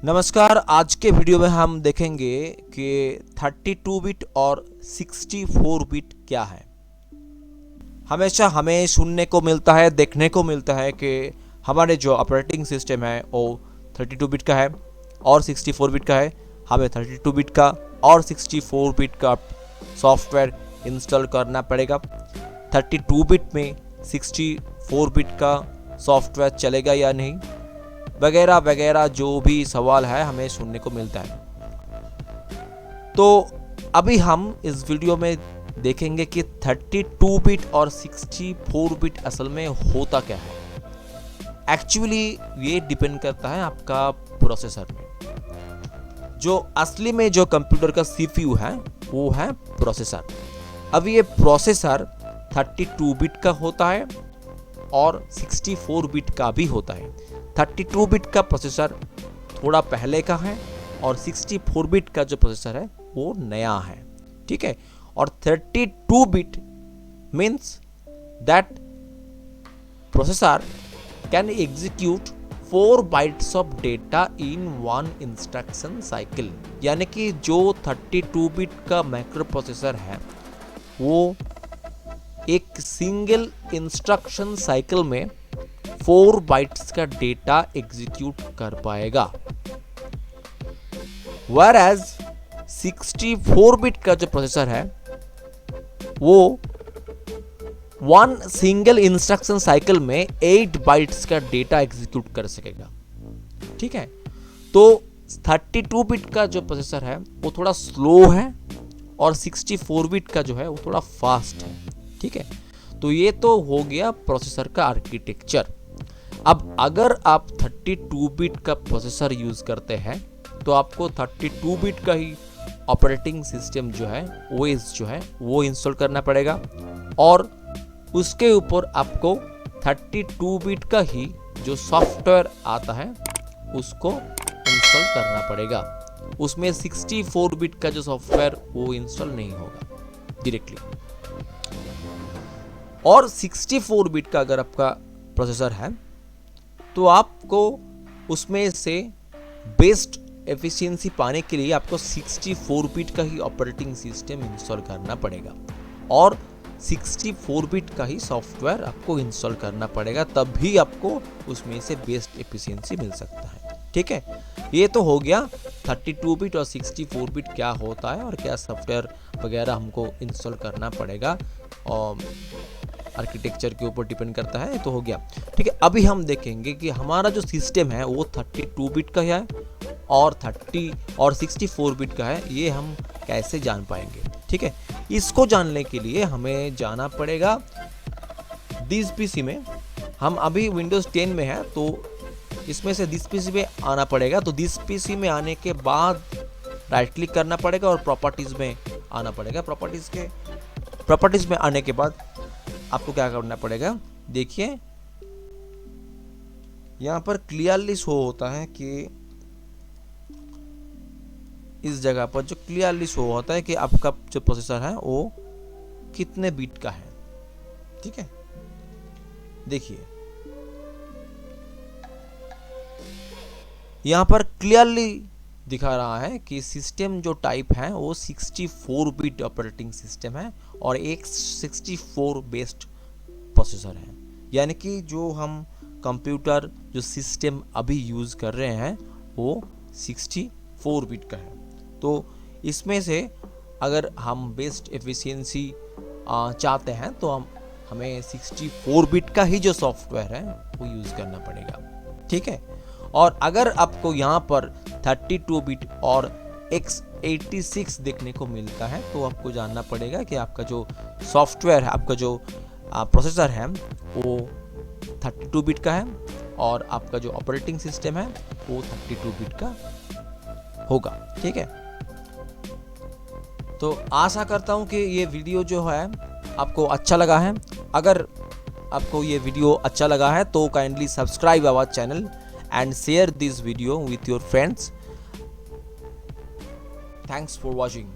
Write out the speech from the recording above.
नमस्कार। आज के वीडियो में हम देखेंगे कि 32 बिट और 64 बिट क्या है। हमेशा हमें सुनने को मिलता है, देखने को मिलता है कि हमारे जो ऑपरेटिंग सिस्टम है वो 32 बिट का है और 64 बिट का है। हमें 32 बिट का और 64 बिट का सॉफ्टवेयर इंस्टॉल करना पड़ेगा। 32 बिट में 64 बिट का सॉफ्टवेयर चलेगा या नहीं, वगैरह वगैरह जो भी सवाल है हमें सुनने को मिलता है। तो अभी हम इस वीडियो में देखेंगे कि 32 बिट और 64 बिट असल में होता क्या है। एक्चुअली ये डिपेंड करता है आपका प्रोसेसर में। जो असली में जो कंप्यूटर का सीपीयू है वो है प्रोसेसर। अब ये प्रोसेसर 32 बिट का होता है और 64 बिट का भी होता है। 32 बिट का प्रोसेसर थोड़ा पहले का है और 64 बिट का जो प्रोसेसर है वो नया है, ठीक है। और 32 bit means that processor can execute 4 bytes of data in 1 instruction cycle. यानी कि जो 32 बिट का माइक्रो प्रोसेसर है वो एक सिंगल इंस्ट्रक्शन साइकिल में 4 बाइट्स का डेटा एग्जीक्यूट कर पाएगा। Whereas 64 बिट का जो प्रोसेसर है वो 1 सिंगल इंस्ट्रक्शन साइकिल में 8 बाइट्स का डेटा एग्जीक्यूट कर सकेगा, ठीक है। तो 32 बिट का जो प्रोसेसर है वो थोड़ा स्लो है और 64 बिट का जो है वो थोड़ा फास्ट है, ठीक है। तो ये तो हो गया प्रोसेसर का आर्किटेक्चर। अब अगर आप 32 बिट का प्रोसेसर यूज करते हैं तो आपको 32 बिट का ही ऑपरेटिंग सिस्टम जो है ओएस जो है वो इंस्टॉल करना पड़ेगा और उसके ऊपर आपको 32 बिट का ही जो सॉफ्टवेयर आता है उसको इंस्टॉल करना पड़ेगा। उसमें 64 बिट का जो सॉफ्टवेयर वो इंस्टॉल नहीं होगा डायरेक्टली। और 64 बिट का अगर आपका प्रोसेसर है तो आपको उसमें से बेस्ट एफिशिएंसी पाने के लिए आपको 64 बिट का ही ऑपरेटिंग सिस्टम इंस्टॉल करना पड़ेगा और 64 बिट का ही सॉफ्टवेयर आपको इंस्टॉल करना पड़ेगा, तब भी आपको उसमें से बेस्ट एफिशिएंसी मिल सकता है, ठीक है। ये तो हो गया 32 बिट और 64 बिट क्या होता है और क्या सॉफ्टवेयर वगैरह हमको इंस्टॉल करना पड़ेगा और आर्किटेक्चर के ऊपर डिपेंड करता है, तो हो गया, ठीक है। अभी हम देखेंगे कि हमारा जो सिस्टम है वो 32 बिट का है और 64 बिट का है। ये हम कैसे जान पाएंगे, ठीक है। इसको जानने के लिए हमें जाना पड़ेगा दिस पीसी में। हम अभी विंडोज 10 में है तो इसमें से दिस पीसी में आना पड़ेगा। तो दिस पीसी में आने के बाद राइट क्लिक करना पड़ेगा और प्रॉपर्टीज में आना पड़ेगा। प्रॉपर्टीज में आने के बाद आपको क्या करना पड़ेगा, देखिए यहां पर क्लियरली शो होता है कि इस जगह पर जो क्लियरली शो होता है कि आपका जो प्रोसेसर है वो कितने बिट का है, ठीक है। देखिए यहां पर क्लियरली दिखा रहा है कि सिस्टम जो टाइप है वो 64 बिट ऑपरेटिंग सिस्टम है और एक 64 बेस्ड प्रोसेसर है। यानी कि जो हम कंप्यूटर जो सिस्टम अभी यूज कर रहे हैं वो 64 बिट का है। तो इसमें से अगर हम बेस्ट एफिशिएंसी चाहते हैं तो हमें 64 बिट का ही जो सॉफ्टवेयर है वो यूज करना पड़ेगा, ठीक है। और अगर आपको यहाँ पर 32 बिट और x86 देखने को मिलता है तो आपको जानना पड़ेगा कि आपका जो सॉफ्टवेयर है, आपका जो प्रोसेसर है वो 32 बिट का है और आपका जो ऑपरेटिंग सिस्टम है वो 32 बिट का होगा, ठीक है। तो आशा करता हूँ कि ये वीडियो जो है आपको अच्छा लगा है। अगर आपको ये वीडियो अच्छा लगा है तो kindly subscribe our channel and share this video with your friends. Thanks for watching.